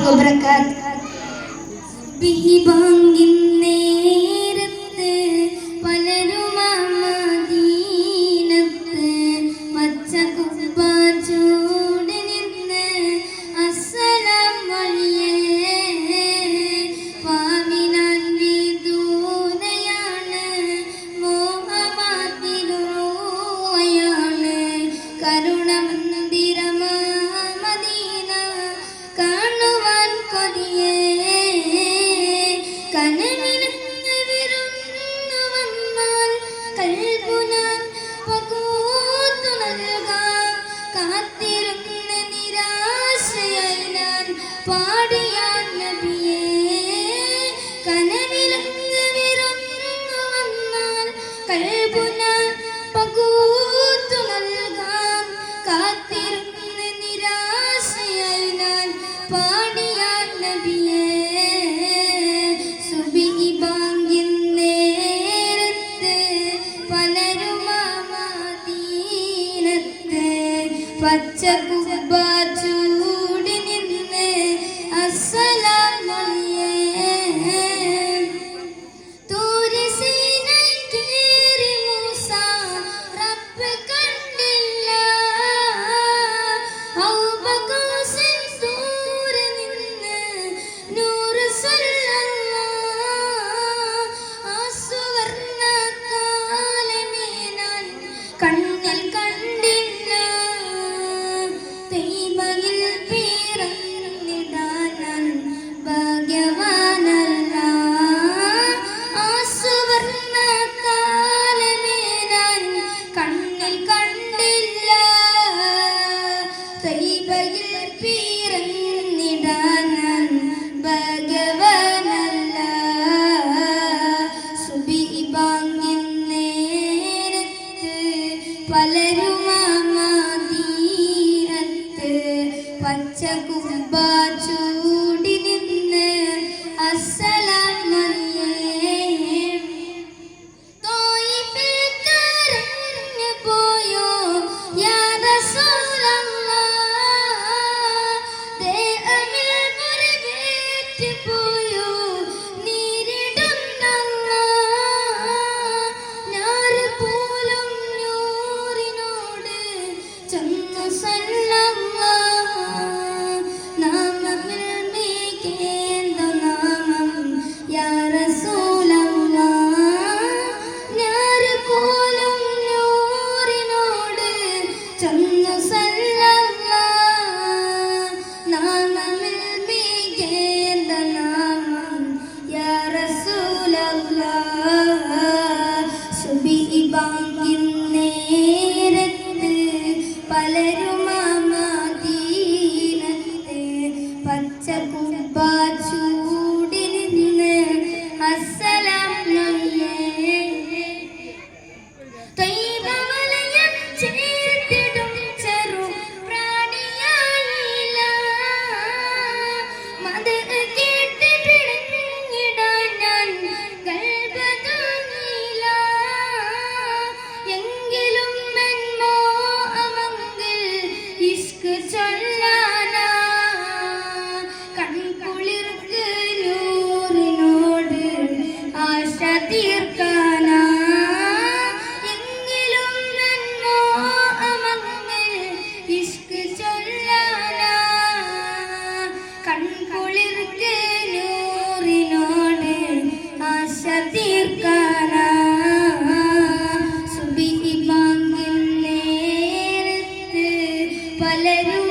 വബറകാതുഹു. ബിഹിബാങ്കിൻ നേരത്ത് പലരും മദീനത്ത് പച്ച കുബ്ബ ചൂടി നിന്ന് അസ്സലാം വഴിയേ പാവിനാൻ വിദൂരയാണ് മോഹമാതിരുവയാണ് കരുണമന്ദിരമാ മദീന കാണുവാൻ കൊതിയേ കനവിലങ്ങ് വിരുന്നു വന്നാൽ കൽബുനാൻ പകൂത്തു നൽകാം കാത്തിരുന്ന നിരാശയായി ഞാൻ പാടിയ നബിയേ കനവിലങ്ങ് വിരുന്നു വന്നാൽ കൽബുനാൻ പകൂത്തു നൽകാം കാത്തിരുന്ന നിരാശയായി ഞാൻ പാടിയ നബിയേ പച്ച കുബ്ബ ചൂടി നിന്ന് അസ്സലാം വഴിയേ തൂരി സീനയിൽ കേറി മൂസ റബ്ബ് കണ്ടില്ല ഔബകൗസിൻ ദൂരെ നിന്ന് നൂറ് സല്ലല്ലാഹ് ആ സുവർണ്ണ കാലമേനാൻ കണ്ണിൽ കണ്ടില്ല തൈബയിൽ പിറന്നിടാൻ ഭാഗ്യവാനല്ല ആ സുവർണ്ണ കാലമേനാൻ കണ്ണിൽ കണ്ടില്ല തൈബയിൽ പിറന്നിടാൻ ഭാഗ്യവാനല്ല സുബ്ഹി ബാങ്കിൻ നേരത്ത് പലരും പച്ച കുബ്ബ ചൂടി നിന്ന് അസ്സലാം വഴിയേ തോയിഫിൽ കരഞ്ഞു പോയോ യാ റസൂലല്ലാഹ് ദേഹമിൽ മുറിവേറ്റ് പോയോ നീരിടുന്നല്ലാഹ് ഞാറ് പോലും നൂറിനോട് ചെന്നു സല്ലല്ലാഹ് ചൊന്നു സല്ലല്ലാഹ് നാമമിൽ മികേന്ദ നാമം യാ റസൂലല്ലാഹ് സുബ്ഹി ബാങ്കിൻ നേരത്ത് പലരും മദീനത്ത് പച്ച കുബ്ബ ചൂടി നിന്ന് അസ്സലാം വഴിയേ കൺകുളിർക്ക് നൂറിനോട് ആശ തീർക്കാനാ സുബ്ഹി ബാങ്കിൻ നേരത്ത് പലരും